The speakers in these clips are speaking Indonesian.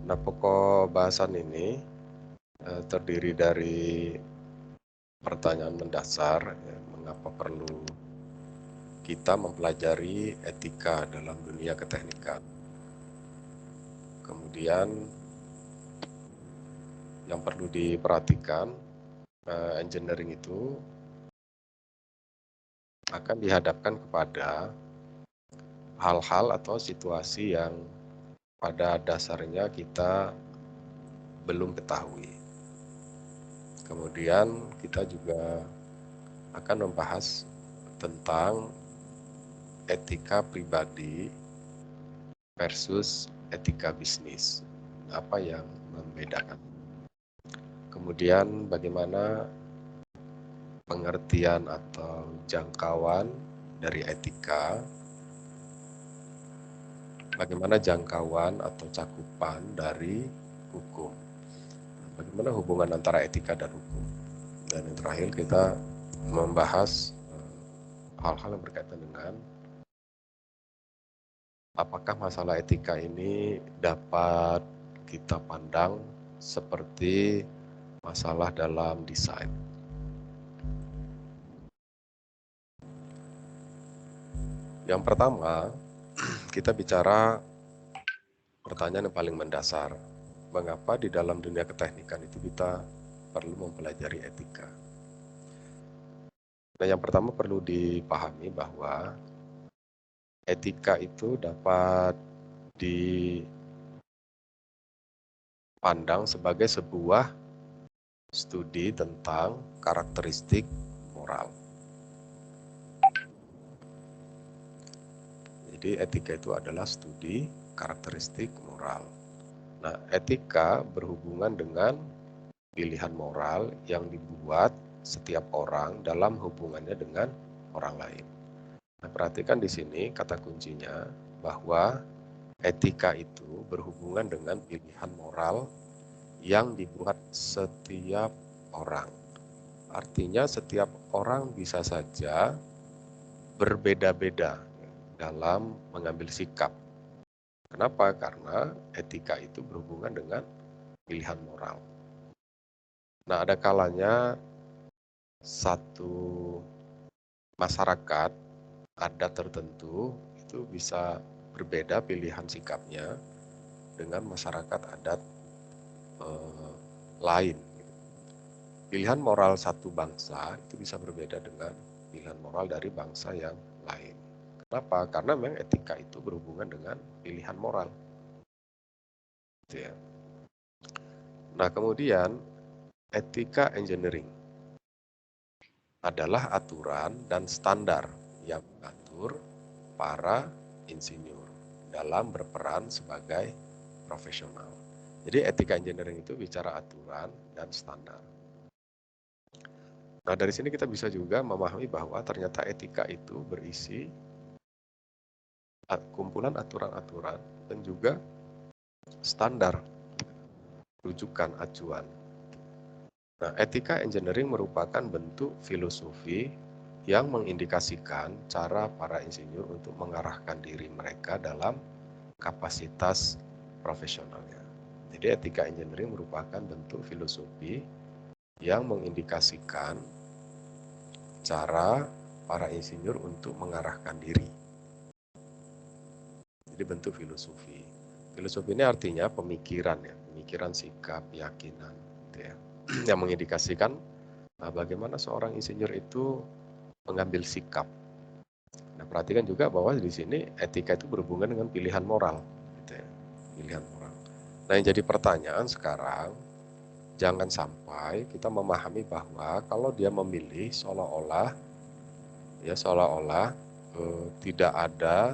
Nah, pokok bahasan ini terdiri dari pertanyaan mendasar, ya, mengapa perlu kita mempelajari etika dalam dunia keteknikan. Kemudian yang perlu diperhatikan, engineering itu akan dihadapkan kepada hal-hal atau situasi yang pada dasarnya kita belum ketahui. Kemudian kita juga akan membahas tentang etika pribadi versus etika bisnis. Apa yang membedakan? Kemudian bagaimana pengertian atau jangkauan dari etika, bagaimana jangkauan atau cakupan dari hukum, bagaimana hubungan antara etika dan hukum. Dan yang terakhir kita membahas hal-hal yang berkaitan dengan apakah masalah etika ini dapat kita pandang seperti masalah dalam desain. Yang pertama, kita bicara pertanyaan yang paling mendasar. Mengapa di dalam dunia keteknikan itu kita perlu mempelajari etika? Nah, yang pertama perlu dipahami bahwa etika itu dapat dipandang sebagai sebuah studi tentang karakteristik moral. Jadi etika itu adalah studi karakteristik moral. Nah, etika berhubungan dengan pilihan moral yang dibuat setiap orang dalam hubungannya dengan orang lain. Nah, perhatikan di sini kata kuncinya bahwa etika itu berhubungan dengan pilihan moral yang dibuat setiap orang. Artinya setiap orang bisa saja berbeda-beda dalam mengambil sikap. Kenapa? Karena etika itu berhubungan dengan pilihan moral. Nah, ada kalanya satu masyarakat adat tertentu itu bisa berbeda pilihan sikapnya dengan masyarakat adat lain. Pilihan moral satu bangsa itu bisa berbeda dengan pilihan moral dari bangsa yang lain. Kenapa? Karena memang etika itu berhubungan dengan pilihan moral. Nah, kemudian etika engineering adalah aturan dan standar yang mengatur para insinyur dalam berperan sebagai profesional. Jadi etika engineering itu bicara aturan dan standar. Nah, dari sini kita bisa juga memahami bahwa ternyata etika itu berisi kumpulan aturan-aturan dan juga standar rujukan acuan. Nah, etika engineering merupakan bentuk filosofi yang mengindikasikan cara para insinyur untuk mengarahkan diri mereka dalam kapasitas profesionalnya. Jadi etika engineering merupakan bentuk filosofi yang mengindikasikan cara para insinyur untuk mengarahkan diri. Jadi bentuk filosofi. Filosofi ini artinya pemikiran ya, pemikiran, sikap, keyakinan, gitu ya, yang mengindikasikan bagaimana seorang insinyur itu mengambil sikap. Nah, perhatikan juga bahwa di sini etika itu berhubungan dengan pilihan moral, gitu ya, pilihan moral. Nah, yang jadi pertanyaan sekarang, jangan sampai kita memahami bahwa kalau dia memilih seolah-olah tidak ada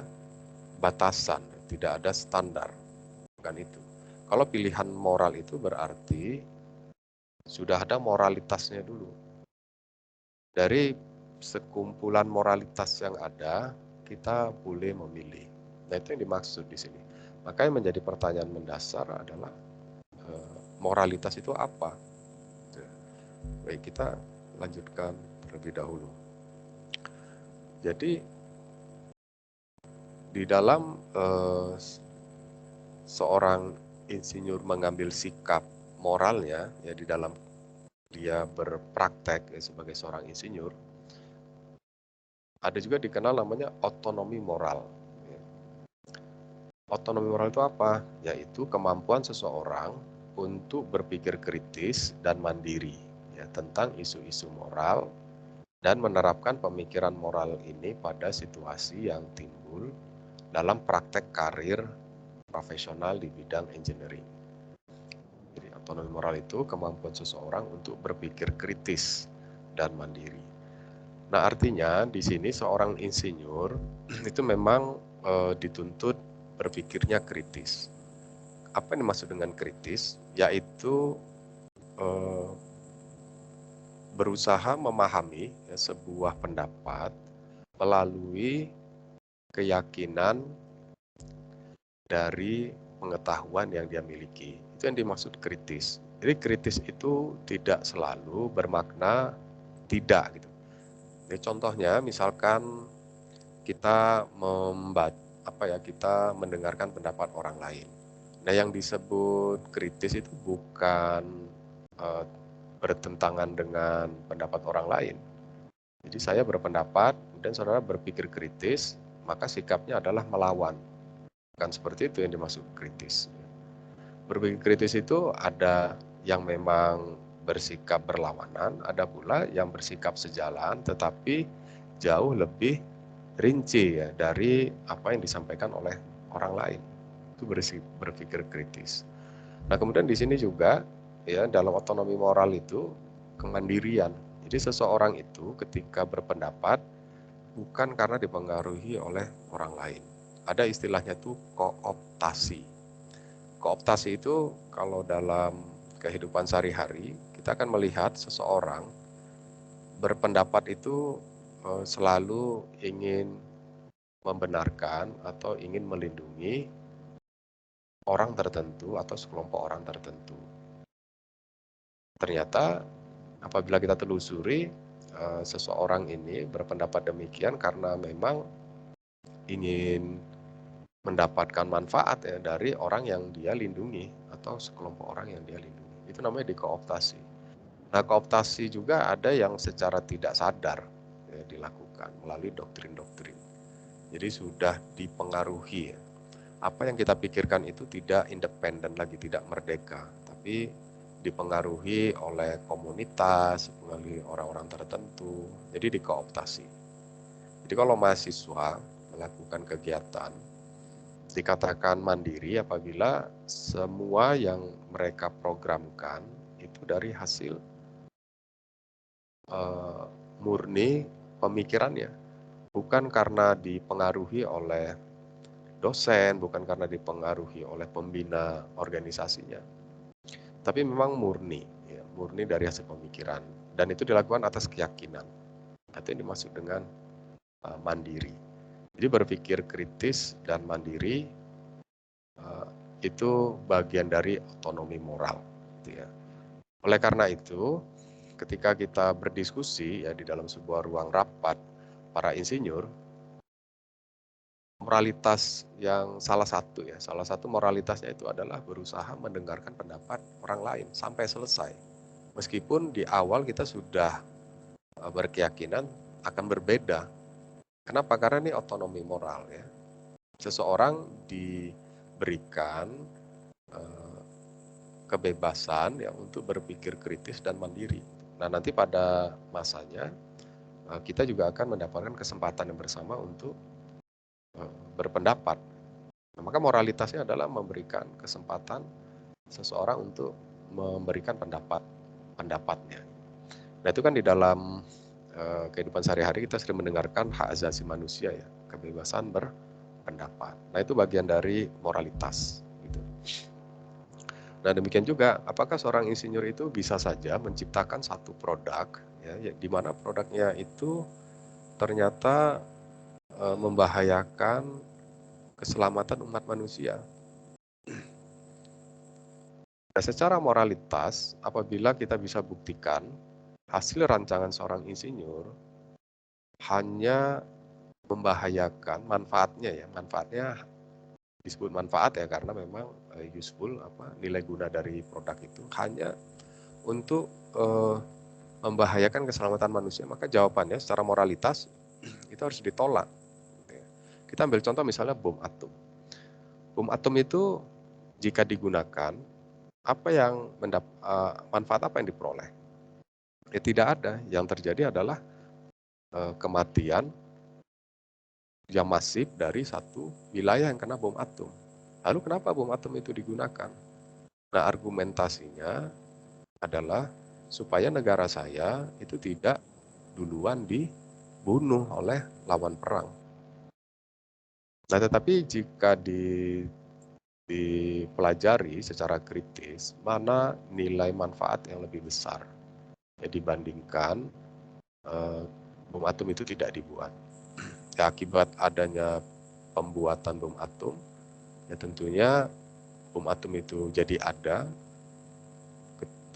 batasan, tidak ada standar, bukan itu. Kalau pilihan moral itu berarti sudah ada moralitasnya dulu. Dari sekumpulan moralitas yang ada, kita boleh memilih. Nah, itu yang dimaksud di sini. Maka yang menjadi pertanyaan mendasar adalah moralitas itu apa? Baik, kita lanjutkan terlebih dahulu. Jadi di dalam seorang insinyur mengambil sikap moralnya ya di dalam dia berpraktek ya, sebagai seorang insinyur, ada juga dikenal namanya otonomi moral. Otonomi moral itu apa? Yaitu kemampuan seseorang untuk berpikir kritis dan mandiri ya, tentang isu-isu moral dan menerapkan pemikiran moral ini pada situasi yang timbul dalam praktek karir profesional di bidang engineering. Jadi otonomi moral itu kemampuan seseorang untuk berpikir kritis dan mandiri. Nah, artinya di sini seorang insinyur itu memang dituntut berpikirnya kritis. Apa yang dimaksud dengan kritis? Yaitu berusaha memahami ya, sebuah pendapat melalui keyakinan dari pengetahuan yang dia miliki. Itu yang dimaksud kritis. Jadi kritis itu tidak selalu bermakna tidak gitu. Jadi contohnya misalkan kita kita mendengarkan pendapat orang lain. Nah, yang disebut kritis itu bukan bertentangan dengan pendapat orang lain. Jadi saya berpendapat, kemudian saudara berpikir kritis, maka sikapnya adalah melawan. Bukan seperti itu yang dimaksud kritis. Berpikir kritis itu ada yang memang bersikap berlawanan, ada pula yang bersikap sejalan, tetapi jauh lebih rinci ya dari apa yang disampaikan oleh orang lain. Itu berpikir kritis. Nah, kemudian di sini juga ya dalam otonomi moral itu kemandirian. Jadi seseorang itu ketika berpendapat bukan karena dipengaruhi oleh orang lain. Ada istilahnya tuh kooptasi. Kooptasi itu kalau dalam kehidupan sehari-hari kita akan melihat seseorang berpendapat itu selalu ingin membenarkan atau ingin melindungi orang tertentu atau sekelompok orang tertentu. Ternyata apabila kita telusuri seseorang ini berpendapat demikian karena memang ingin mendapatkan manfaat ya dari orang yang dia lindungi atau sekelompok orang yang dia lindungi. Itu namanya dikooptasi. Nah, kooptasi juga ada yang secara tidak sadar ya, dilakukan melalui doktrin-doktrin. Jadi sudah dipengaruhi ya. Apa yang kita pikirkan itu tidak independen lagi, tidak merdeka, tapi dipengaruhi oleh komunitas, dipengaruhi orang-orang tertentu, jadi dikooptasi. Jadi kalau mahasiswa melakukan kegiatan, dikatakan mandiri apabila semua yang mereka programkan itu dari hasil murni pemikirannya, bukan karena dipengaruhi oleh dosen, bukan karena dipengaruhi oleh pembina organisasinya, tapi memang murni, ya, murni dari hasil pemikiran, dan itu dilakukan atas keyakinan. Itu yang dimaksud dengan mandiri. Jadi berpikir kritis dan mandiri itu bagian dari otonomi moral. Gitu ya. Oleh karena itu, ketika kita berdiskusi ya di dalam sebuah ruang rapat para insinyur, moralitas yang salah satu moralitasnya itu adalah berusaha mendengarkan pendapat orang lain sampai selesai. Meskipun di awal kita sudah berkeyakinan akan berbeda. Kenapa? Karena ini otonomi moral ya. Seseorang diberikan kebebasan ya untuk berpikir kritis dan mandiri. Nah, nanti pada masanya kita juga akan mendapatkan kesempatan yang bersama untuk berpendapat. Nah, maka moralitasnya adalah memberikan kesempatan seseorang untuk memberikan pendapatnya. Nah, itu kan di dalam kehidupan sehari-hari kita sering mendengarkan hak asasi manusia ya, kebebasan berpendapat. Nah, itu bagian dari moralitas. Gitu. Nah, demikian juga, apakah seorang insinyur itu bisa saja menciptakan satu produk, ya, di mana produknya itu ternyata membahayakan keselamatan umat manusia. Nah, secara moralitas, apabila kita bisa buktikan hasil rancangan seorang insinyur hanya membahayakan manfaatnya disebut manfaat ya karena memang useful, nilai guna dari produk itu hanya untuk membahayakan keselamatan manusia, maka jawabannya secara moralitas itu harus ditolak. Kita ambil contoh misalnya bom atom. Bom atom itu jika digunakan, manfaat apa yang diperoleh? Ya tidak ada. Yang terjadi adalah kematian yang masif dari satu wilayah yang kena bom atom. Lalu kenapa bom atom itu digunakan? Nah, argumentasinya adalah supaya negara saya itu tidak duluan dibunuh oleh lawan perang. Nah, tetapi jika dipelajari secara kritis, mana nilai manfaat yang lebih besar ya, dibandingkan bom atom itu tidak dibuat. Ya, akibat adanya pembuatan bom atom, ya tentunya bom atom itu jadi ada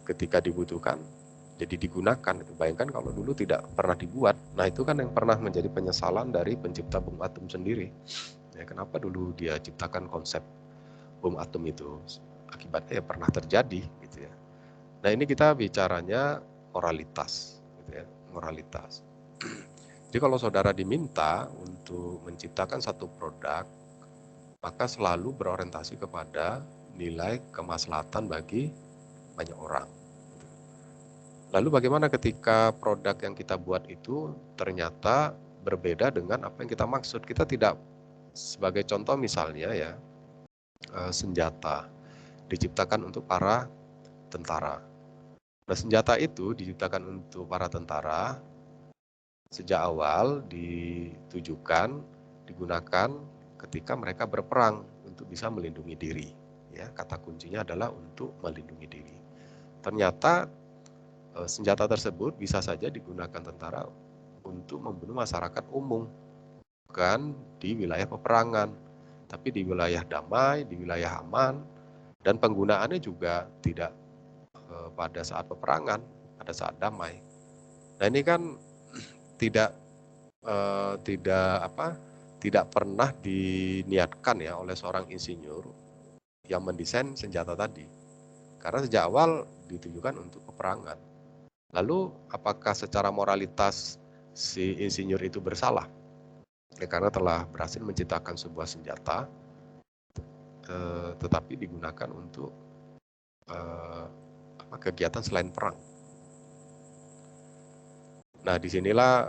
ketika dibutuhkan, jadi digunakan. Bayangkan kalau dulu tidak pernah dibuat. Nah, itu kan yang pernah menjadi penyesalan dari pencipta bom atom sendiri. Ya, kenapa dulu dia ciptakan konsep bom atom itu? Akibatnya ya pernah terjadi gitu ya. Nah, ini kita bicaranya moralitas gitu ya, moralitas. Jadi kalau saudara diminta untuk menciptakan satu produk, maka selalu berorientasi kepada nilai kemaslahatan bagi banyak orang. Lalu bagaimana ketika produk yang kita buat itu ternyata berbeda dengan apa yang kita maksud? Kita tidak, sebagai contoh misalnya ya, senjata diciptakan untuk para tentara. Nah, senjata itu diciptakan untuk para tentara sejak awal digunakan ketika mereka berperang untuk bisa melindungi diri. Ya, kata kuncinya adalah untuk melindungi diri. Ternyata senjata tersebut bisa saja digunakan tentara untuk membunuh masyarakat umum, bukan di wilayah peperangan, tapi di wilayah damai, di wilayah aman, dan penggunaannya juga tidak pada saat peperangan, pada saat damai. Nah, ini kan tidak pernah diniatkan ya oleh seorang insinyur yang mendesain senjata tadi, karena sejak awal ditujukan untuk peperangan. Lalu apakah secara moralitas si insinyur itu bersalah? Ya, karena telah berhasil menciptakan sebuah senjata tetapi digunakan untuk kegiatan selain perang. Nah, disinilah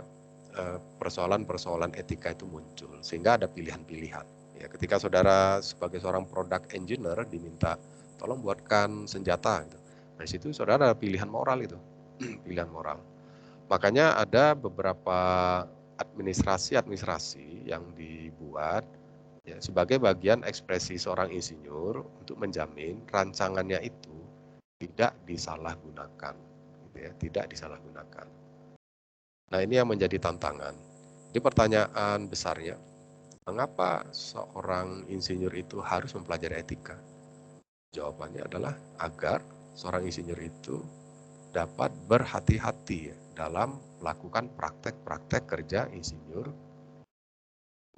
persoalan-persoalan etika itu muncul, sehingga ada pilihan-pilihan. Ya, ketika saudara sebagai seorang product engineer diminta tolong buatkan senjata, gitu. Nah, di situ saudara ada pilihan moral itu, pilihan moral. Makanya ada beberapa administrasi yang dibuat ya, sebagai bagian ekspresi seorang insinyur untuk menjamin rancangannya itu tidak disalahgunakan, gitu ya, tidak disalahgunakan. Nah, ini yang menjadi tantangan. Ini pertanyaan besarnya, mengapa seorang insinyur itu harus mempelajari etika? Jawabannya adalah agar seorang insinyur itu dapat berhati-hati dalam melakukan praktek-praktek kerja insinyur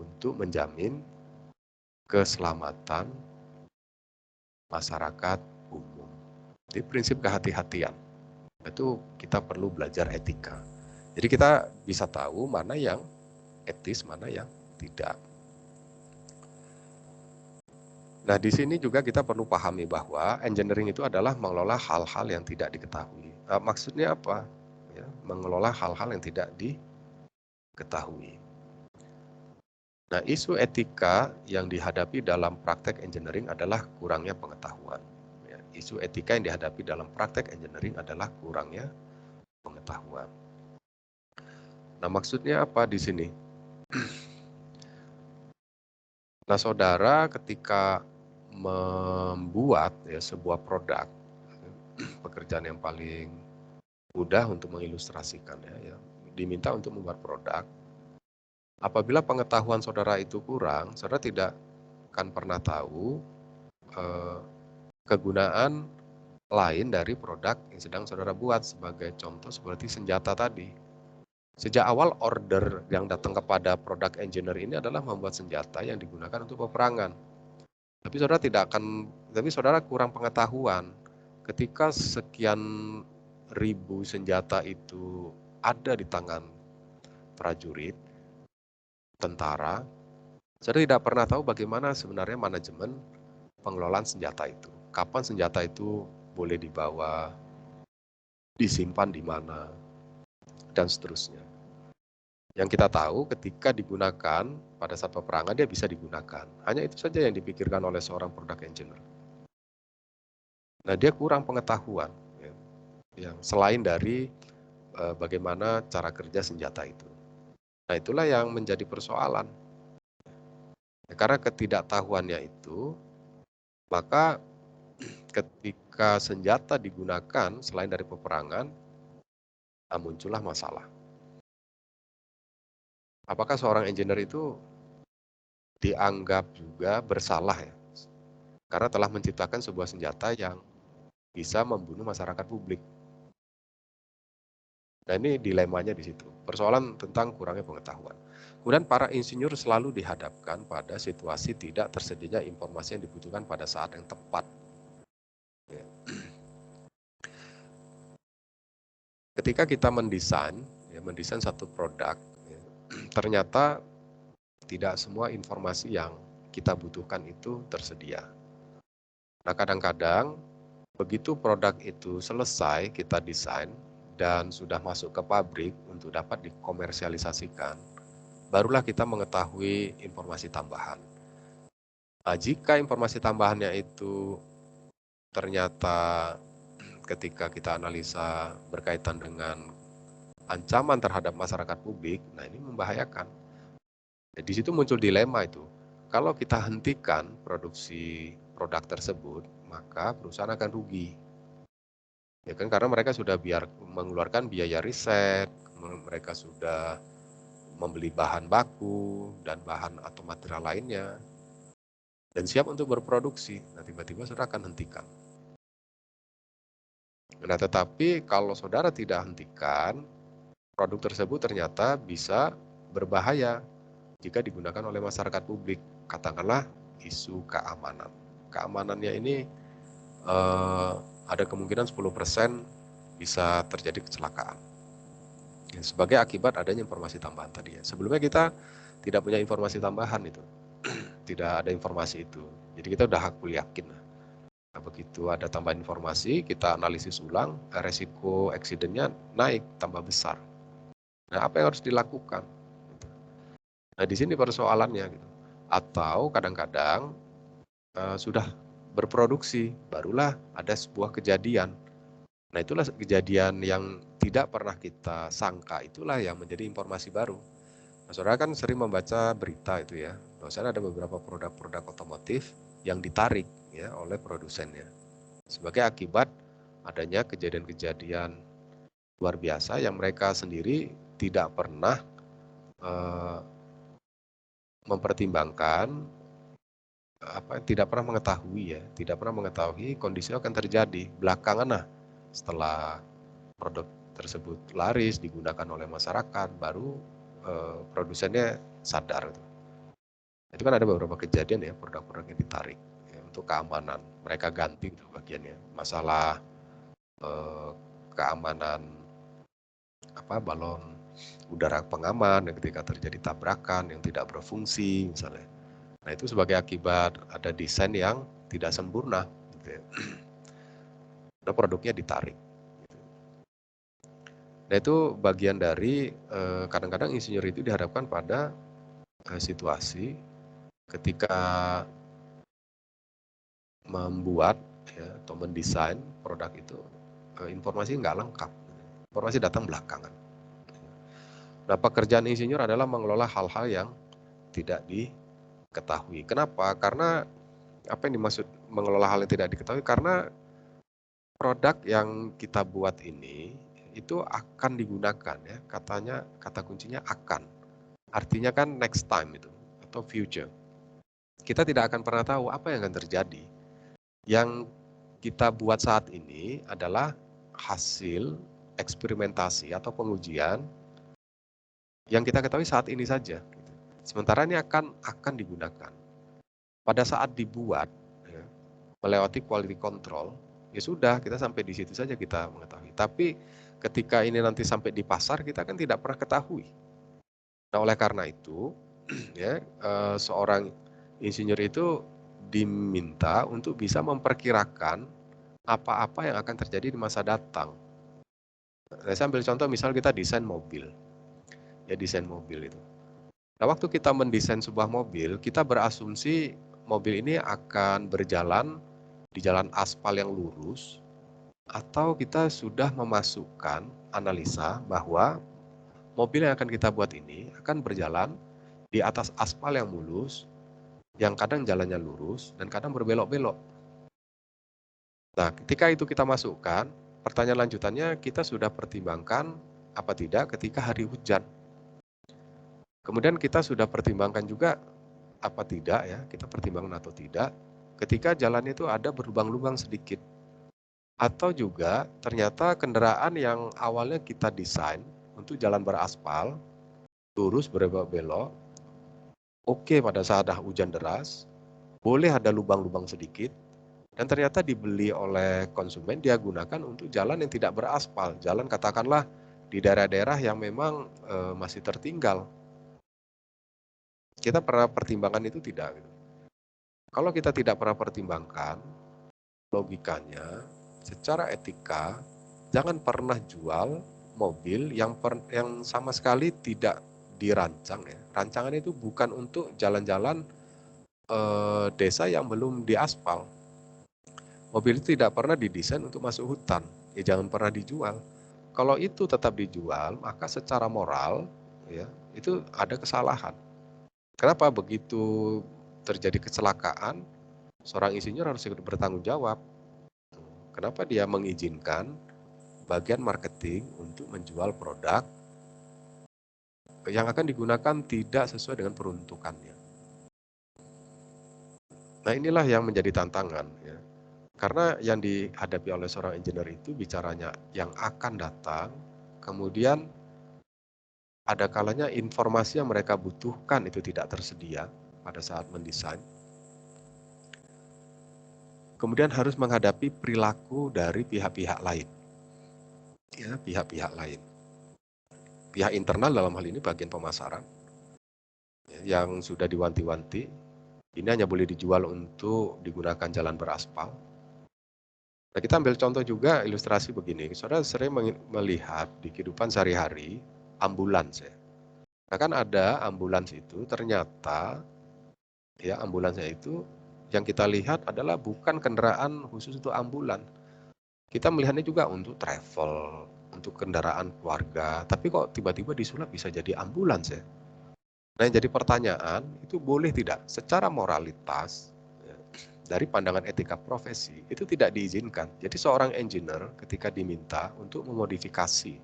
untuk menjamin keselamatan masyarakat umum. Jadi prinsip kehati-hatian, itu kita perlu belajar etika. Jadi kita bisa tahu mana yang etis, mana yang tidak. Nah, di sini juga kita perlu pahami bahwa engineering itu adalah mengelola hal-hal yang tidak diketahui. Maksudnya apa? Ya, mengelola hal-hal yang tidak diketahui. Nah, isu etika yang dihadapi dalam praktek engineering adalah kurangnya pengetahuan. Ya, isu etika yang dihadapi dalam praktek engineering adalah kurangnya pengetahuan. Nah, maksudnya apa di sini? Nah, saudara ketika membuat ya, sebuah produk, pekerjaan yang paling mudah untuk mengilustrasikan ya, diminta untuk membuat produk. Apabila pengetahuan saudara itu kurang, saudara tidak akan pernah tahu kegunaan lain dari produk yang sedang saudara buat. Sebagai contoh seperti senjata tadi. Sejak awal order yang datang kepada produk engineer ini adalah membuat senjata yang digunakan untuk peperangan. Tapi saudara kurang pengetahuan ketika sekian ribu senjata itu ada di tangan prajurit, tentara, saudara tidak pernah tahu bagaimana sebenarnya manajemen pengelolaan senjata itu. Kapan senjata itu boleh dibawa, disimpan di mana, dan seterusnya. Yang kita tahu ketika digunakan pada saat peperangan dia bisa digunakan. Hanya itu saja yang dipikirkan oleh seorang product engineer. Nah, dia kurang pengetahuan ya, yang selain dari bagaimana cara kerja senjata itu. Nah, itulah yang menjadi persoalan. Ya, karena ketidaktahuannya itu, maka ketika senjata digunakan selain dari peperangan, muncullah masalah. Apakah seorang engineer itu dianggap juga bersalah ya? Karena telah menciptakan sebuah senjata yang bisa membunuh masyarakat publik. Nah, ini dilemanya di situ. Persoalan tentang kurangnya pengetahuan. Kemudian para insinyur selalu dihadapkan pada situasi tidak tersedianya informasi yang dibutuhkan pada saat yang tepat. Ya. Ketika kita mendesain satu produk, ya, ternyata tidak semua informasi yang kita butuhkan itu tersedia. Nah, kadang-kadang begitu produk itu selesai kita desain dan sudah masuk ke pabrik untuk dapat dikomersialisasikan, barulah kita mengetahui informasi tambahan. Nah, jika informasi tambahannya itu ternyata ketika kita analisa berkaitan dengan ancaman terhadap masyarakat publik, nah ini membahayakan. Di situ muncul dilema itu. Kalau kita hentikan produksi produk tersebut, maka perusahaan akan rugi. Ya kan, karena mereka sudah mengeluarkan biaya riset, mereka sudah membeli bahan baku dan bahan atau material lainnya, dan siap untuk berproduksi. Nah, tiba-tiba saudara akan hentikan. Nah, tetapi kalau saudara tidak hentikan, produk tersebut ternyata bisa berbahaya jika digunakan oleh masyarakat publik. Katakanlah isu keamanan. Keamanannya ini ada kemungkinan 10% bisa terjadi kecelakaan. Ya, sebagai akibat adanya informasi tambahan tadi ya. Sebelumnya kita tidak punya informasi tambahan itu. Tidak ada informasi itu. Jadi kita udah hakul yakin. Nah, begitu ada tambahan informasi, kita analisis ulang, resiko eksidennya naik, tambah besar. Nah, apa yang harus dilakukan? Nah, di sini persoalannya gitu. Atau kadang-kadang sudah berproduksi, barulah ada sebuah kejadian. Nah, itulah kejadian yang tidak pernah kita sangka, itulah yang menjadi informasi baru. Nah, saudara kan sering membaca berita itu ya, bahwasanya ada beberapa produk-produk otomotif yang ditarik ya oleh produsennya. Sebagai akibat adanya kejadian-kejadian luar biasa yang mereka sendiri tidak pernah mempertimbangkan, tidak pernah mengetahui kondisi akan terjadi belakangan. Nah, setelah produk tersebut laris digunakan oleh masyarakat, baru produsennya sadar. Itu kan ada beberapa kejadian ya, produk-produk yang ditarik ya, untuk keamanan, mereka ganti itu bagiannya. Masalah keamanan balon udara pengaman ketika terjadi tabrakan yang tidak berfungsi misalnya. Nah, itu sebagai akibat ada desain yang tidak sempurna gitu ya. Nah, produknya ditarik. Nah, itu bagian dari kadang-kadang insinyur itu dihadapkan pada situasi ketika membuat ya, atau mendesain produk itu informasi nggak lengkap, informasi datang belakangan. Nah, pekerjaan insinyur adalah mengelola hal-hal yang tidak diketahui. Kenapa? Karena apa yang dimaksud mengelola hal yang tidak diketahui? Karena produk yang kita buat ini itu akan digunakan ya, kata kuncinya akan. Artinya kan next time itu atau future. Kita tidak akan pernah tahu apa yang akan terjadi. Yang kita buat saat ini adalah hasil eksperimentasi atau pengujian yang kita ketahui saat ini saja. Sementara ini akan digunakan. pada saat dibuat, ya, melewati quality control, ya sudah kita sampai di situ saja kita mengetahui. Tapi ketika ini nanti sampai di pasar kita kan tidak pernah ketahui. Nah oleh karena itu, ya seorang insinyur itu diminta untuk bisa memperkirakan apa-apa yang akan terjadi di masa datang. Nah, saya ambil contoh misal kita desain mobil, ya desain mobil itu. Nah waktu kita mendesain sebuah mobil, kita berasumsi mobil ini akan berjalan di jalan aspal yang lurus, atau kita sudah memasukkan analisa bahwa mobil yang akan kita buat ini akan berjalan di atas aspal yang mulus, yang kadang jalannya lurus dan kadang berbelok-belok. Nah, ketika itu kita masukkan, pertanyaan lanjutannya kita sudah pertimbangkan apa tidak ketika hari hujan. Kemudian kita sudah pertimbangkan juga apa tidak ya, kita pertimbangkan atau tidak ketika jalan itu ada berlubang-lubang sedikit. Atau juga ternyata kendaraan yang awalnya kita desain untuk jalan beraspal, lurus berbelok-belok, oke pada saat ada hujan deras, boleh ada lubang-lubang sedikit, dan ternyata dibeli oleh konsumen, dia gunakan untuk jalan yang tidak beraspal, jalan katakanlah di daerah-daerah yang memang masih tertinggal. Kita pernah pertimbangkan itu tidak? Gitu. Kalau kita tidak pernah pertimbangkan, logikanya, secara etika, jangan pernah jual mobil yang sama sekali tidak dirancang ya. Rancangan itu bukan untuk jalan-jalan desa yang belum diaspal. Mobil itu tidak pernah didesain untuk masuk hutan, ya jangan pernah dijual. Kalau itu tetap dijual, maka secara moral ya itu ada kesalahan. Kenapa begitu terjadi kecelakaan, seorang insinyur harus ikut bertanggung jawab. Kenapa dia mengizinkan bagian marketing untuk menjual produk yang akan digunakan tidak sesuai dengan peruntukannya. Nah inilah yang menjadi tantangan ya. Karena yang dihadapi oleh seorang engineer itu bicaranya yang akan datang, kemudian ada kalanya informasi yang mereka butuhkan itu tidak tersedia pada saat mendesain. Kemudian harus menghadapi perilaku dari pihak-pihak lain. Ya, pihak-pihak lain. Pihak internal dalam hal ini bagian pemasaran, ya, yang sudah diwanti-wanti, ini hanya boleh dijual untuk digunakan jalan beraspal. Nah, kita ambil contoh juga ilustrasi begini. Saudara sering melihat di kehidupan sehari-hari ambulans ya. Nah, kan ada ambulans itu ternyata ya ambulansnya itu yang kita lihat adalah bukan kendaraan khusus untuk ambulan. Kita melihatnya juga untuk travel, untuk kendaraan keluarga, tapi kok tiba-tiba disulap bisa jadi ambulans ya. Nah, yang jadi pertanyaan itu boleh tidak secara moralitas ya, dari pandangan etika profesi itu tidak diizinkan. Jadi seorang engineer ketika diminta untuk memodifikasi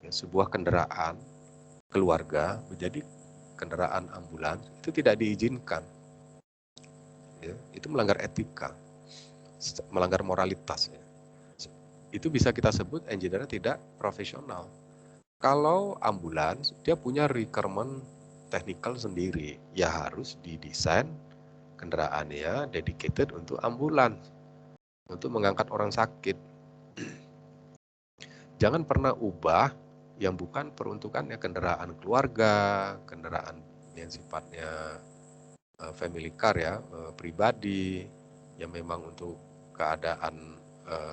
ya, sebuah kendaraan keluarga menjadi kendaraan ambulans itu tidak diizinkan. Ya, itu melanggar etika, melanggar moralitas. Ya. Itu bisa kita sebut engineer tidak profesional. Kalau ambulans dia punya requirement technical sendiri, ya harus didesain kendaraannya dedicated untuk ambulans, untuk mengangkat orang sakit. Jangan pernah ubah yang bukan peruntukannya kendaraan keluarga, kendaraan yang sifatnya family car ya, pribadi, yang memang untuk keadaan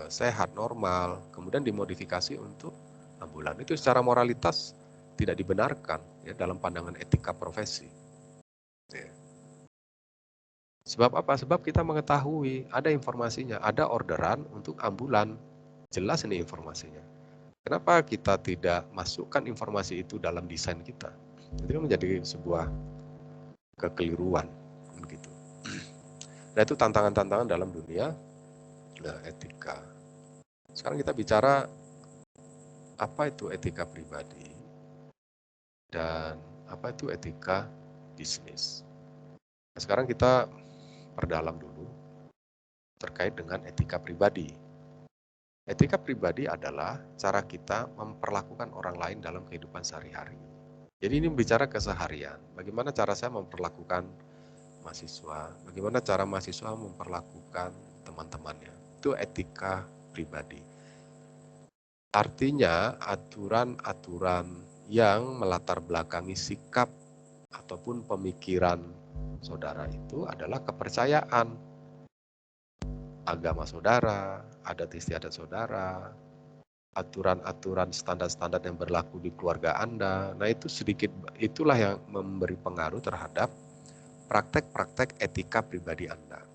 sehat, normal, kemudian dimodifikasi untuk ambulan. Itu secara moralitas tidak dibenarkan ya dalam pandangan etika profesi. Ya. Sebab apa? Sebab kita mengetahui ada informasinya, ada orderan untuk ambulan. Jelas ini informasinya. Kenapa kita tidak masukkan informasi itu dalam desain kita? Itu menjadi sebuah kekeliruan begitu. Nah, itu tantangan-tantangan dalam dunia etika. Sekarang kita bicara apa itu etika pribadi dan apa itu etika bisnis. Nah, sekarang kita perdalam dulu terkait dengan etika pribadi. Etika pribadi adalah cara kita memperlakukan orang lain dalam kehidupan sehari-hari. Jadi ini bicara keseharian. Bagaimana cara saya memperlakukan mahasiswa, bagaimana cara mahasiswa memperlakukan teman-temannya. Itu etika pribadi. Artinya aturan-aturan yang melatar belakangi sikap ataupun pemikiran saudara itu adalah kepercayaan agama saudara, adat istiadat saudara, aturan-aturan standar-standar yang berlaku di keluarga Anda. Nah, itulah yang memberi pengaruh terhadap praktek-praktek etika pribadi Anda.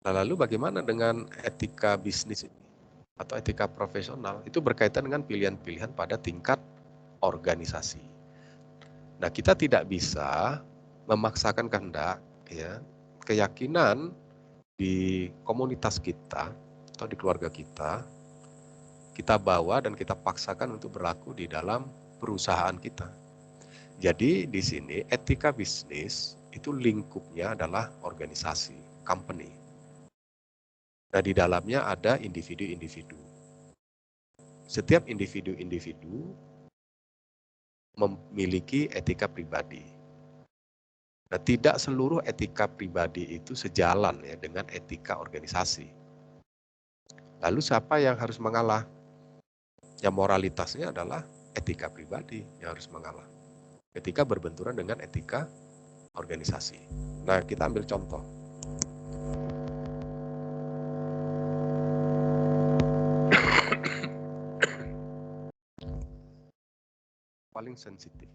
Nah, lalu bagaimana dengan etika bisnis ini atau etika profesional? Itu berkaitan dengan pilihan-pilihan pada tingkat organisasi. Nah, kita tidak bisa memaksakan kehendak, ya, keyakinan di komunitas kita atau di keluarga kita bawa dan kita paksakan untuk berlaku di dalam perusahaan kita. Jadi di sini etika bisnis itu lingkupnya adalah organisasi, company. Nah, di dalamnya ada individu-individu. Setiap individu-individu memiliki etika pribadi. Nah, tidak seluruh etika pribadi itu sejalan ya dengan etika organisasi. Lalu siapa yang harus mengalah? Ya, moralitasnya adalah etika pribadi yang harus mengalah ketika berbenturan dengan etika organisasi. Nah, kita ambil contoh. Paling sensitif.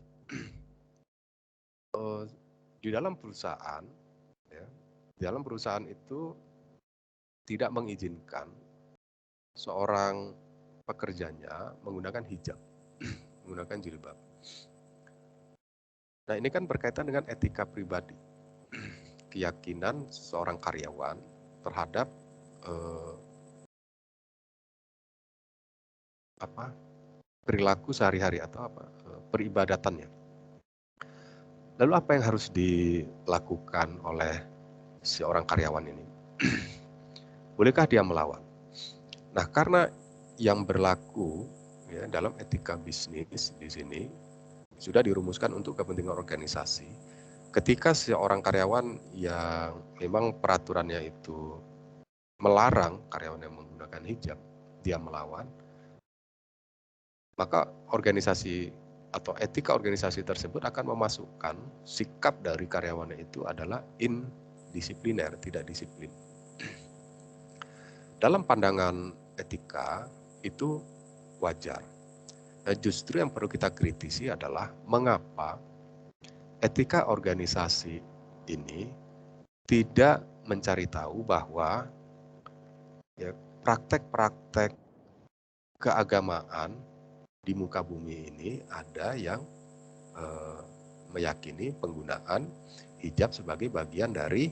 Di dalam perusahaan, ya, di dalam perusahaan itu tidak mengizinkan seorang pekerjanya menggunakan hijab, menggunakan jilbab. Nah, ini kan berkaitan dengan etika pribadi, keyakinan seorang karyawan terhadap perilaku sehari-hari atau peribadatannya. Lalu apa yang harus dilakukan oleh seorang karyawan ini? Bolehkah dia melawan? Nah, karena yang berlaku ya, dalam etika bisnis di sini sudah dirumuskan untuk kepentingan organisasi. Ketika seorang karyawan yang memang peraturannya itu melarang karyawan yang menggunakan hijab, dia melawan, maka organisasi atau etika organisasi tersebut akan memasukkan sikap dari karyawannya itu adalah indisipliner, tidak disiplin. Dalam pandangan etika itu wajar. Nah, justru yang perlu kita kritisi adalah mengapa etika organisasi ini tidak mencari tahu bahwa ya, praktek-praktek keagamaan di muka bumi ini ada yang meyakini penggunaan hijab sebagai bagian dari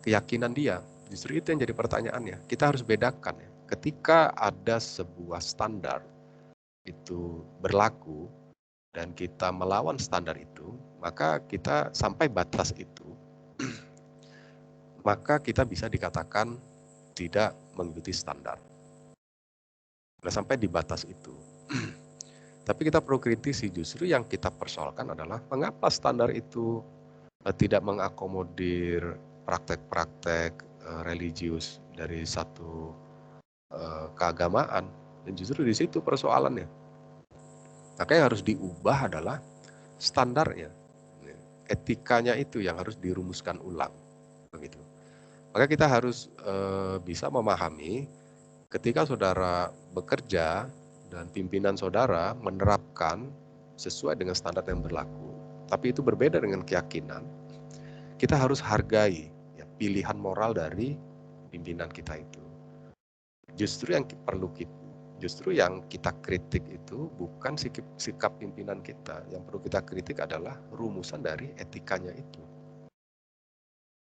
keyakinan dia. Justru itu yang jadi pertanyaannya. Kita harus bedakan ya. Ketika ada sebuah standar itu berlaku dan kita melawan standar itu, maka kita sampai batas itu, maka kita bisa dikatakan tidak mengikuti standar. Nah, sampai di batas itu. Tapi kita perlu kritisi, justru yang kita persoalkan adalah mengapa standar itu tidak mengakomodir praktek-praktek religius dari satu keagamaan. Dan justru di situ persoalannya. Maka yang harus diubah adalah standarnya. Etikanya itu yang harus dirumuskan ulang. Begitu. Maka kita harus bisa memahami ketika saudara bekerja dan pimpinan saudara menerapkan sesuai dengan standar yang berlaku, tapi itu berbeda dengan keyakinan, kita harus hargai ya, pilihan moral dari pimpinan kita itu. Justru yang kita kritik itu bukan sikap pimpinan kita. Yang perlu kita kritik adalah rumusan dari etikanya itu.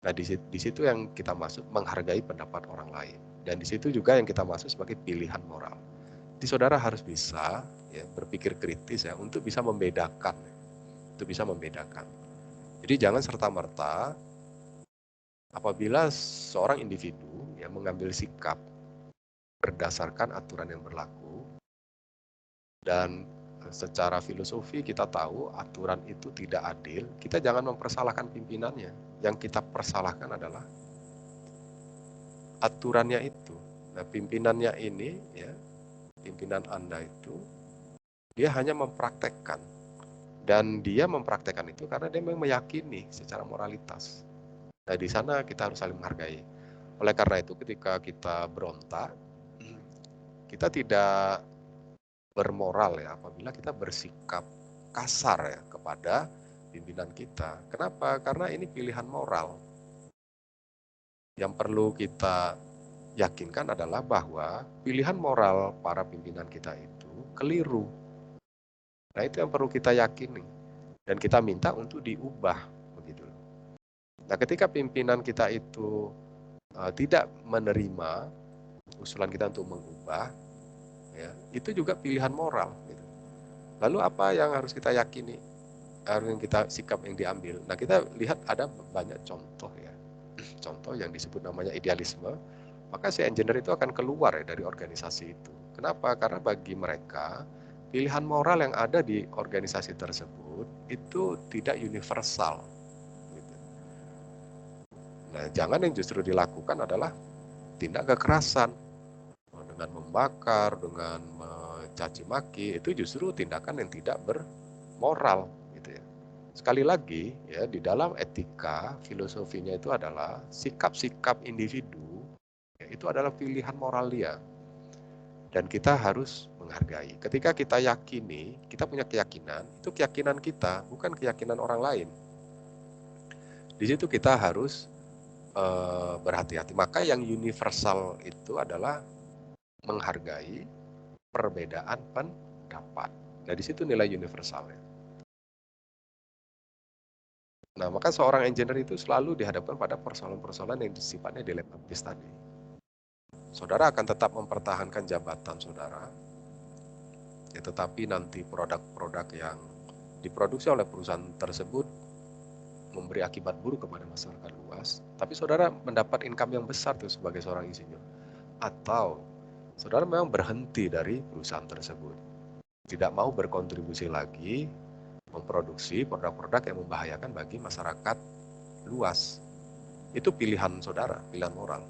Nah, di situ yang kita masuk menghargai pendapat orang lain. Dan di situ juga yang kita masuk sebagai pilihan moral. Jadi saudara harus bisa ya, berpikir kritis ya untuk bisa membedakan. Jadi jangan serta-merta apabila seorang individu yang mengambil sikap berdasarkan aturan yang berlaku dan secara filosofi kita tahu aturan itu tidak adil, kita jangan mempersalahkan pimpinannya. Yang kita persalahkan adalah aturannya itu. Nah, pimpinannya ini, ya, pimpinan Anda itu, dia hanya mempraktekkan. Dan dia mempraktekkan itu karena dia memang meyakini secara moralitas. Nah, di sana kita harus saling menghargai. Oleh karena itu, ketika kita berontak, kita tidak bermoral ya apabila kita bersikap kasar ya kepada pimpinan kita. Kenapa? Karena ini pilihan moral. Yang perlu kita yakinkan adalah bahwa pilihan moral para pimpinan kita itu keliru. Nah, itu yang perlu kita yakini dan kita minta untuk diubah begitu. Nah, ketika pimpinan kita itu tidak menerima usulan kita untuk mengubah, ya, itu juga pilihan moral. Gitu. Lalu apa yang harus kita yakini? Harus kita sikap yang diambil. Nah, kita lihat ada banyak contoh ya, contoh yang disebut namanya idealisme. Maka si engineer itu akan keluar ya dari organisasi itu. Kenapa? Karena bagi mereka pilihan moral yang ada di organisasi tersebut itu tidak universal. Gitu. Nah, jangan yang justru dilakukan adalah tindak kekerasan dengan membakar, dengan mencaci maki, itu justru tindakan yang tidak bermoral. Gitu ya. Sekali lagi ya, di dalam etika filosofinya itu adalah sikap-sikap individu itu adalah pilihan moral dia dan kita harus menghargai. Ketika kita yakini, kita punya keyakinan, itu keyakinan kita, bukan keyakinan orang lain. Di situ kita harus berhati-hati. Maka yang universal itu adalah menghargai perbedaan pendapat. Nah, di situ nilai universalnya. Nah, maka seorang engineer itu selalu dihadapkan pada persoalan-persoalan yang sifatnya dilematis tadi. Saudara akan tetap mempertahankan jabatan saudara, ya, tetapi nanti produk-produk yang diproduksi oleh perusahaan tersebut memberi akibat buruk kepada masyarakat luas, tapi saudara mendapat income yang besar tuh sebagai seorang insinyur. Atau saudara memang berhenti dari perusahaan tersebut, tidak mau berkontribusi lagi memproduksi produk-produk yang membahayakan bagi masyarakat luas. Itu pilihan saudara, pilihan moral.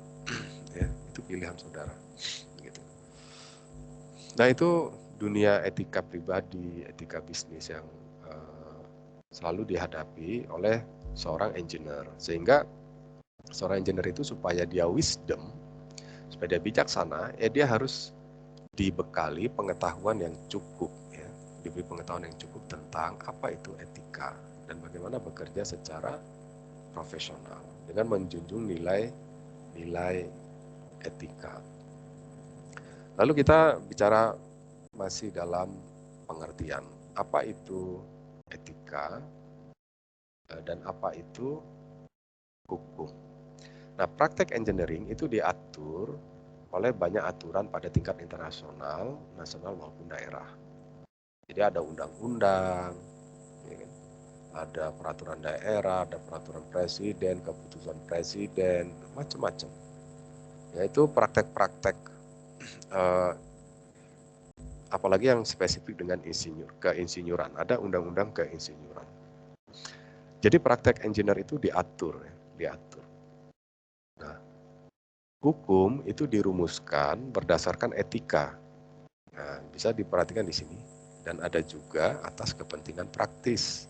Ya, itu pilihan saudara. Gitu. Nah, itu dunia etika pribadi, etika bisnis yang selalu dihadapi oleh seorang engineer. Sehingga seorang engineer itu supaya dia wisdom, supaya dia bijaksana, ya dia harus dibekali pengetahuan yang cukup, ya, diberi pengetahuan yang cukup tentang apa itu etika dan bagaimana bekerja secara profesional dengan menjunjung nilai etika. Lalu kita bicara masih dalam pengertian apa itu etika dan apa itu hukum. Nah, praktek engineering itu diatur oleh banyak aturan pada tingkat internasional, nasional maupun daerah. Jadi ada undang-undang, ya kan? Ada peraturan daerah, ada peraturan presiden, keputusan presiden, macam-macam. Yaitu praktek-praktek, apalagi yang spesifik dengan keinsinyuran. Ada undang-undang keinsinyuran. Jadi praktek engineer itu diatur. Nah, hukum itu dirumuskan berdasarkan etika. Nah, bisa diperhatikan di sini. Dan ada juga atas kepentingan praktis.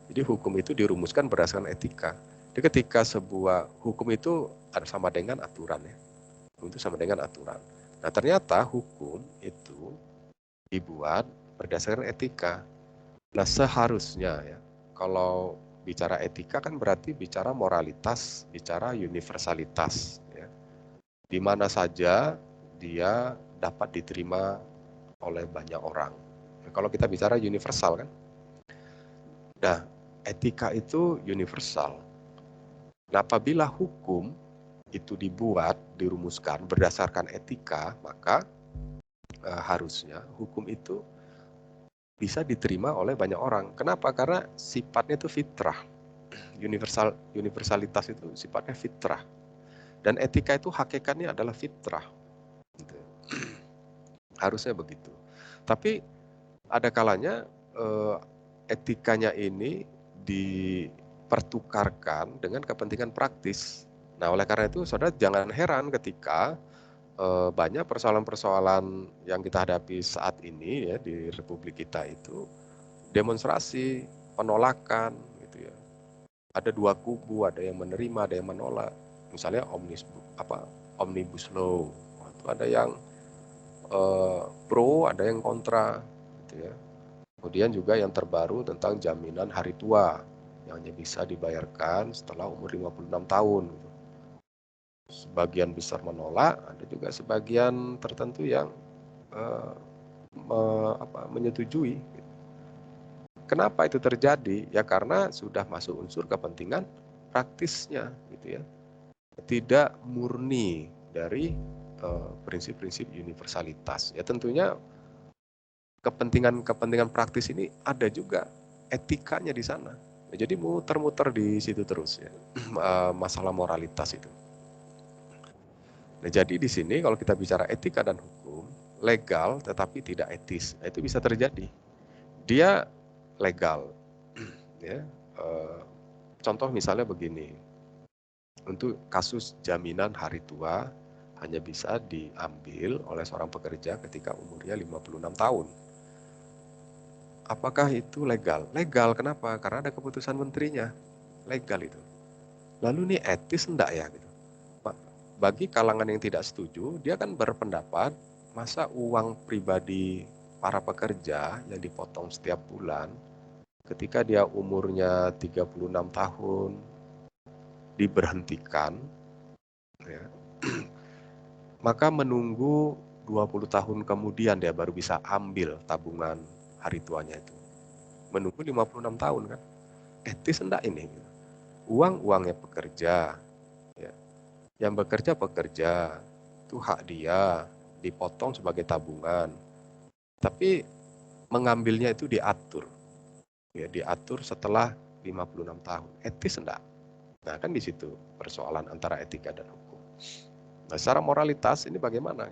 Jadi hukum itu dirumuskan berdasarkan etika. Jadi ketika sebuah hukum itu sama dengan aturan ya. Hukum itu sama dengan aturan. Nah, ternyata hukum itu dibuat berdasarkan etika. Nah, seharusnya ya, kalau bicara etika kan berarti bicara moralitas, bicara universalitas ya. Di mana saja dia dapat diterima oleh banyak orang. Nah, kalau kita bicara universal kan. Nah, etika itu universal. Nah, apabila hukum itu dibuat, dirumuskan berdasarkan etika, maka harusnya hukum itu bisa diterima oleh banyak orang. Kenapa? Karena sifatnya itu fitrah. Universalitas itu sifatnya fitrah. Dan etika itu hakikatnya adalah fitrah. Gitu. Harusnya begitu. Tapi ada kalanya etikanya ini dipertukarkan dengan kepentingan praktis. Nah, oleh karena itu saudara jangan heran ketika banyak persoalan-persoalan yang kita hadapi saat ini ya di Republik kita itu demonstrasi, penolakan gitu ya. Ada dua kubu, ada yang menerima, ada yang menolak. Misalnya Omnibus Law, itu ada yang pro, ada yang kontra gitu ya. Kemudian juga yang terbaru tentang jaminan hari tua yang hanya bisa dibayarkan setelah umur 56 tahun. Sebagian besar menolak, ada juga sebagian tertentu yang menyetujui. Kenapa itu terjadi? Ya karena sudah masuk unsur kepentingan praktisnya, gitu ya. Tidak murni dari prinsip-prinsip universalitas. Ya tentunya kepentingan praktis ini ada juga etikanya di sana. Jadi muter-muter di situ terus ya, masalah moralitas itu. Nah, jadi di sini kalau kita bicara etika dan hukum, legal tetapi tidak etis, nah, itu bisa terjadi. Dia legal, ya. Contoh misalnya begini, untuk kasus jaminan hari tua hanya bisa diambil oleh seorang pekerja ketika umurnya 56 tahun. Apakah itu legal? Legal, kenapa? Karena ada keputusan menterinya. Legal itu. Lalu ini etis enggak ya? Gitu. Bagi kalangan yang tidak setuju, dia kan berpendapat, masa uang pribadi para pekerja yang dipotong setiap bulan, ketika dia umurnya 36 tahun, diberhentikan, ya, maka menunggu 20 tahun kemudian dia baru bisa ambil tabungan hari tuanya itu. Menunggu 56 tahun kan? Etis enggak ini? Uangnya pekerja, ya. Yang bekerja, itu hak dia, dipotong sebagai tabungan. Tapi mengambilnya itu diatur. Ya, diatur setelah 56 tahun. Etis enggak? Nah, kan di situ persoalan antara etika dan hukum. Nah, secara moralitas ini bagaimana?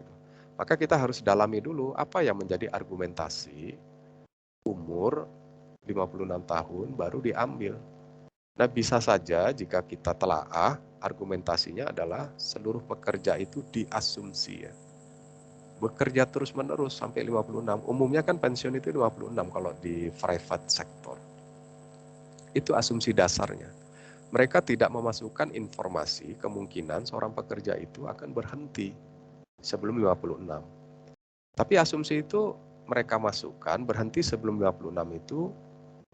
Maka kita harus dalami dulu apa yang menjadi argumentasi umur 56 tahun baru diambil. Nah, bisa saja jika kita telaah, argumentasinya adalah seluruh pekerja itu diasumsi ya. Bekerja terus-menerus sampai 56. Umumnya kan pensiun itu 56 kalau di private sector. Itu asumsi dasarnya. Mereka tidak memasukkan informasi kemungkinan seorang pekerja itu akan berhenti sebelum 56. Tapi asumsi itu mereka masukkan berhenti sebelum 56 itu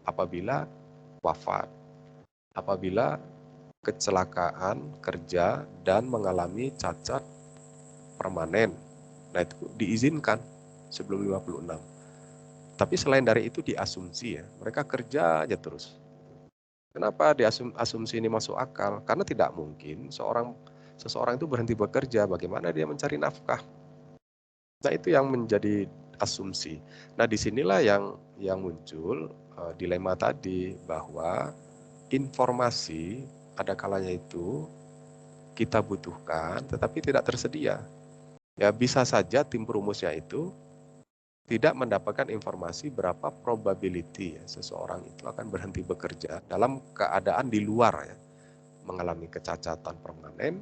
apabila wafat, apabila kecelakaan kerja dan mengalami cacat permanen. Nah, itu diizinkan sebelum 56. Tapi selain dari itu diasumsi ya, mereka kerja aja terus. Kenapa asumsi ini masuk akal? Karena tidak mungkin seseorang itu berhenti bekerja, bagaimana dia mencari nafkah? Nah, itu yang menjadi asumsi. Nah, disinilah yang muncul dilema tadi bahwa informasi ada kalanya itu kita butuhkan tetapi tidak tersedia. Ya bisa saja tim perumusnya itu tidak mendapatkan informasi berapa probability ya, seseorang itu akan berhenti bekerja dalam keadaan di luar ya, mengalami kecacatan permanen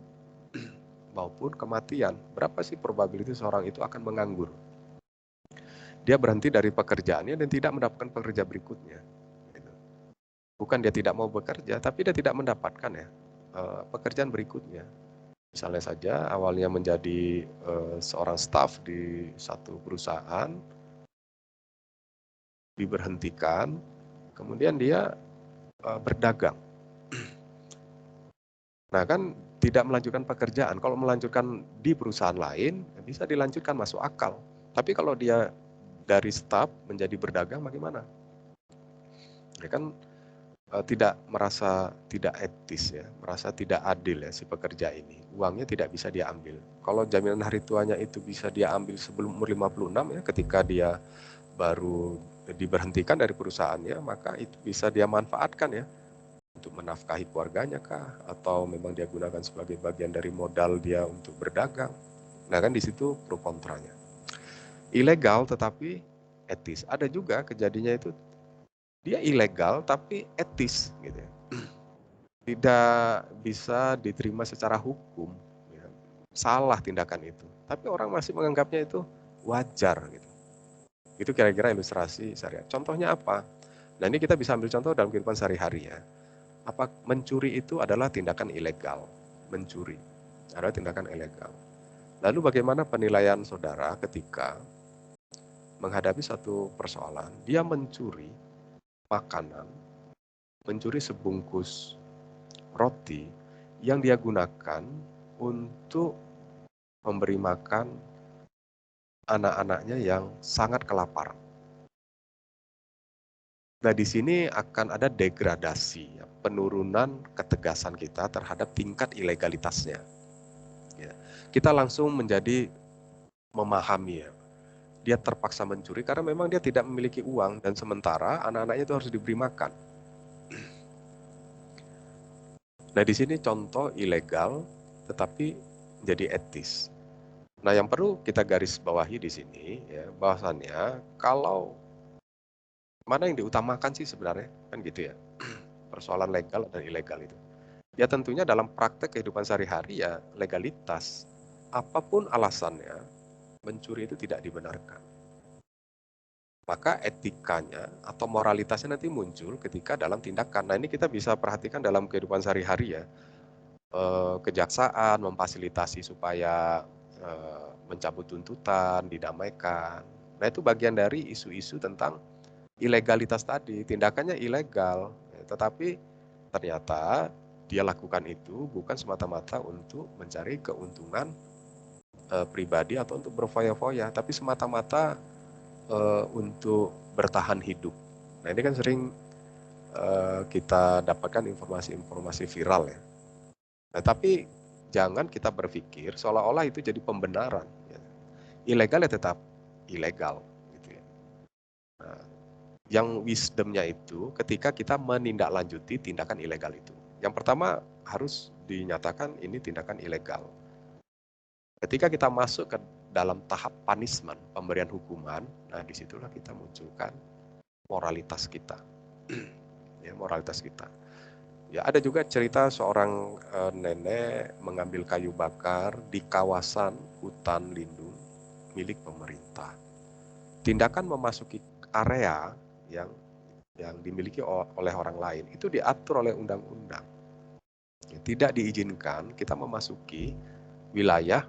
maupun kematian. Berapa sih probability seorang itu akan menganggur? Dia berhenti dari pekerjaannya dan tidak mendapatkan pekerja berikutnya. Bukan dia tidak mau bekerja, tapi dia tidak mendapatkan ya pekerjaan berikutnya. Misalnya saja awalnya menjadi seorang staf di satu perusahaan, diberhentikan, kemudian dia berdagang. Nah kan tidak melanjutkan pekerjaan, kalau melanjutkan di perusahaan lain, bisa dilanjutkan masuk akal. Tapi kalau dia dari staf menjadi berdagang bagaimana? Ya kan tidak merasa tidak etis ya, merasa tidak adil ya si pekerja ini. Uangnya tidak bisa dia ambil. Kalau jaminan hari tuanya itu bisa dia ambil sebelum umur 56 ya, ketika dia baru diberhentikan dari perusahaannya, maka itu bisa dia manfaatkan ya untuk menafkahi keluarganya kah, atau memang dia gunakan sebagai bagian dari modal dia untuk berdagang. Nah kan di situ pro kontranya. Ilegal tetapi etis. Ada juga kejadiannya itu dia ilegal tapi etis gitu ya. Tidak bisa diterima secara hukum ya. Salah tindakan itu. Tapi orang masih menganggapnya itu wajar gitu. Itu kira-kira ilustrasi syariat. Contohnya apa? Nah, ini kita bisa ambil contoh dalam kehidupan sehari-hari ya. Apa mencuri itu adalah tindakan ilegal. Mencuri adalah tindakan ilegal. Lalu bagaimana penilaian saudara ketika menghadapi satu persoalan, dia mencuri makanan, mencuri sebungkus roti yang dia gunakan untuk memberi makan anak-anaknya yang sangat kelaparan. Nah, di sini akan ada degradasi, penurunan ketegasan kita terhadap tingkat ilegalitasnya. Ya. Kita langsung menjadi memahami ya, dia terpaksa mencuri karena memang dia tidak memiliki uang dan sementara anak-anaknya itu harus diberi makan. Nah, di sini contoh ilegal tetapi jadi etis. Nah, yang perlu kita garis bawahi di sini ya, bahwasannya kalau mana yang diutamakan sih sebenarnya kan gitu ya. Persoalan legal dan ilegal itu. Ya tentunya dalam praktek kehidupan sehari-hari ya legalitas. Apapun alasannya, mencuri itu tidak dibenarkan. Maka etikanya atau moralitasnya nanti muncul ketika dalam tindakan. Nah, ini kita bisa perhatikan dalam kehidupan sehari-hari ya. Kejaksaan memfasilitasi supaya mencabut tuntutan, didamaikan. Nah, itu bagian dari isu-isu tentang ilegalitas tadi. Tindakannya ilegal, tetapi ternyata dia lakukan itu bukan semata-mata untuk mencari keuntungan pribadi atau untuk berfoya-foya, tapi semata-mata untuk bertahan hidup. Nah, ini kan sering kita dapatkan informasi-informasi viral ya. Nah, tapi jangan kita berpikir seolah-olah itu jadi pembenaran. Ya. Ilegal ya tetap ilegal. Gitu ya. Nah, yang wisdomnya itu ketika kita menindaklanjuti tindakan ilegal itu. Yang pertama harus dinyatakan ini tindakan ilegal. Ketika kita masuk ke dalam tahap punishment, pemberian hukuman, nah disitulah kita munculkan moralitas kita. Ya, moralitas kita. Ya, ada juga cerita seorang nenek mengambil kayu bakar di kawasan hutan lindung milik pemerintah. Tindakan memasuki area yang dimiliki oleh orang lain itu diatur oleh undang-undang. Ya, tidak diizinkan kita memasuki wilayah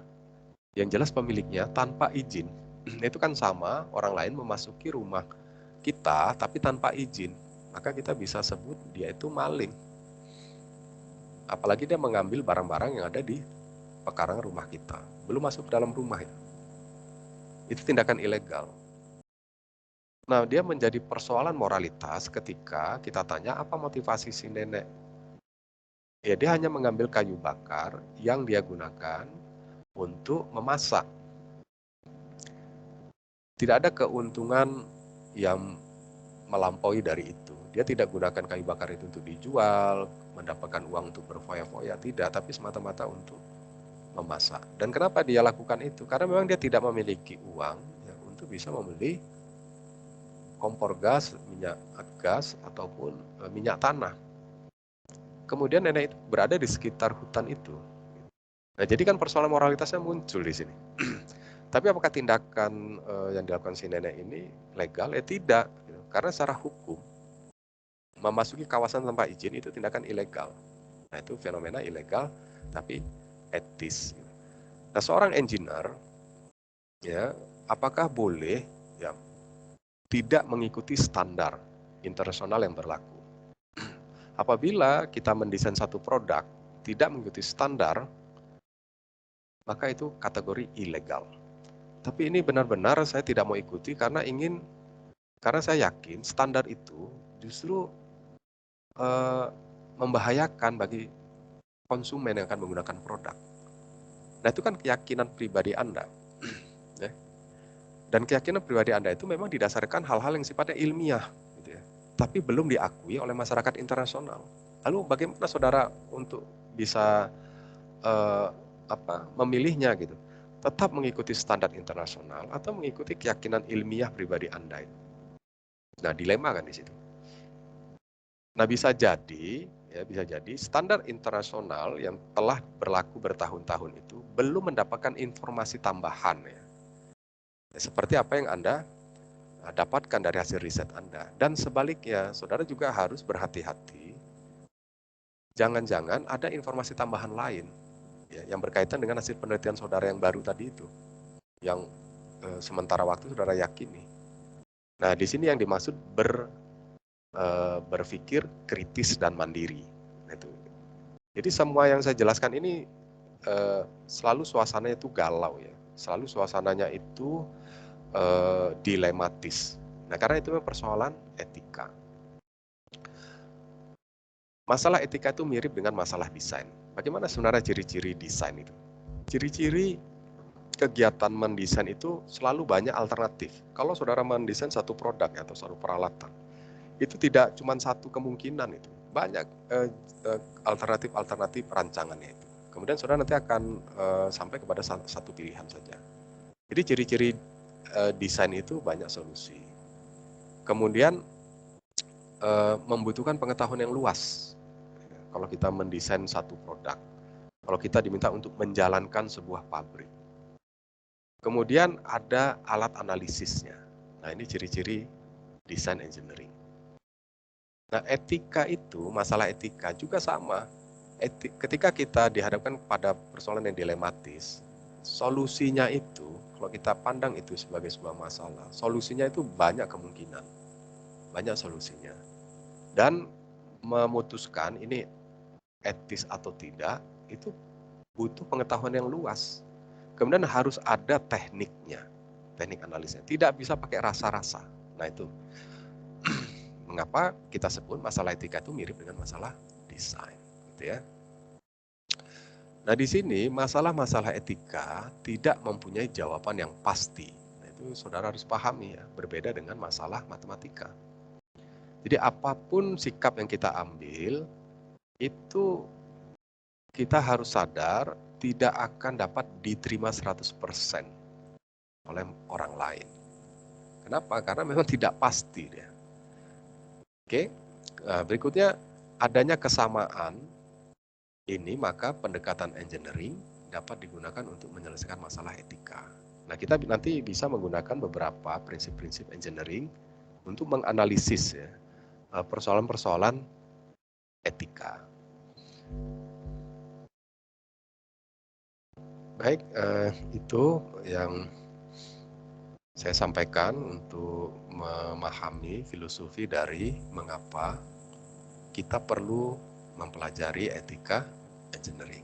yang jelas pemiliknya tanpa izin. Itu kan sama orang lain memasuki rumah kita tapi tanpa izin. Maka kita bisa sebut dia itu maling. Apalagi dia mengambil barang-barang yang ada di pekarangan rumah kita. Belum masuk ke dalam rumah ya. Itu tindakan ilegal. Nah, dia menjadi persoalan moralitas ketika kita tanya apa motivasi si nenek. Ya, dia hanya mengambil kayu bakar yang dia gunakan untuk memasak. Tidak ada keuntungan yang melampaui dari itu. Dia tidak gunakan kayu bakar itu untuk dijual, mendapatkan uang untuk berfoya-foya, tidak, tapi semata-mata untuk memasak. Dan kenapa dia lakukan itu? Karena memang dia tidak memiliki uang ya, untuk bisa membeli kompor gas, minyak gas, ataupun minyak tanah. Kemudian nenek itu berada di sekitar hutan itu. Nah, jadi kan persoalan moralitasnya muncul di sini. Tapi apakah tindakan yang dilakukan si nenek ini legal? Tidak. Karena secara hukum, memasuki kawasan tanpa izin itu tindakan ilegal. Nah, itu fenomena ilegal, tapi etis. Nah, seorang engineer, ya, apakah boleh ya tidak mengikuti standar internasional yang berlaku? Apabila kita mendesain satu produk tidak mengikuti standar, maka itu kategori ilegal. Tapi ini benar-benar saya tidak mau ikuti karena saya yakin standar itu justru membahayakan bagi konsumen yang akan menggunakan produk. Nah, itu kan keyakinan pribadi Anda. Ya. Dan keyakinan pribadi Anda itu memang didasarkan hal-hal yang sifatnya ilmiah, gitu ya. Tapi belum diakui oleh masyarakat internasional. Lalu bagaimana saudara untuk bisa memilihnya gitu? tetap mengikuti standar internasional atau mengikuti keyakinan ilmiah pribadi Anda. Nah, dilema kan di situ. Nah, bisa jadi standar internasional yang telah berlaku bertahun-tahun itu belum mendapatkan informasi tambahan ya. Seperti apa yang Anda dapatkan dari hasil riset Anda. Dan sebaliknya, saudara juga harus berhati-hati. Jangan-jangan ada informasi tambahan lain ya, yang berkaitan dengan hasil penelitian saudara yang baru tadi itu, yang sementara waktu saudara yakini. Nah, di sini yang dimaksud berpikir kritis dan mandiri. Itu. Jadi semua yang saya jelaskan ini selalu suasananya itu galau ya, selalu suasananya itu dilematis. Nah, karena itu persoalan etika. Masalah etika itu mirip dengan masalah desain. Bagaimana sebenarnya ciri-ciri desain itu? Ciri-ciri kegiatan mendesain itu selalu banyak alternatif. Kalau saudara mendesain satu produk atau satu peralatan, itu tidak cuma satu kemungkinan itu. Banyak alternatif-alternatif rancangannya itu. Kemudian saudara nanti akan sampai kepada satu pilihan saja. Jadi ciri-ciri desain itu banyak solusi. Kemudian membutuhkan pengetahuan yang luas. Kalau kita mendesain satu produk, kalau kita diminta untuk menjalankan sebuah pabrik. Kemudian ada alat analisisnya. Nah, ini ciri-ciri desain engineering. Nah, etika itu, masalah etika juga sama. Ketika kita dihadapkan pada persoalan yang dilematis, solusinya itu, kalau kita pandang itu sebagai sebuah masalah, solusinya itu banyak kemungkinan, banyak solusinya. Dan memutuskan ini etis atau tidak, itu butuh pengetahuan yang luas. Kemudian harus ada tekniknya, teknik analisnya. Tidak bisa pakai rasa-rasa. Nah, itu mengapa kita sebut masalah etika itu mirip dengan masalah desain, gitu ya. Nah, di sini masalah-masalah etika tidak mempunyai jawaban yang pasti. Nah, itu saudara harus pahami ya, berbeda dengan masalah matematika. Jadi apapun sikap yang kita ambil, itu kita harus sadar tidak akan dapat diterima 100% oleh orang lain. Kenapa? Karena memang tidak pasti dia. Oke, nah, berikutnya adanya kesamaan ini, maka pendekatan engineering dapat digunakan untuk menyelesaikan masalah etika. Nah, kita nanti bisa menggunakan beberapa prinsip-prinsip engineering untuk menganalisis ya, persoalan-persoalan etika. Baik, itu yang saya sampaikan untuk memahami filosofi dari mengapa kita perlu mempelajari etika engineering.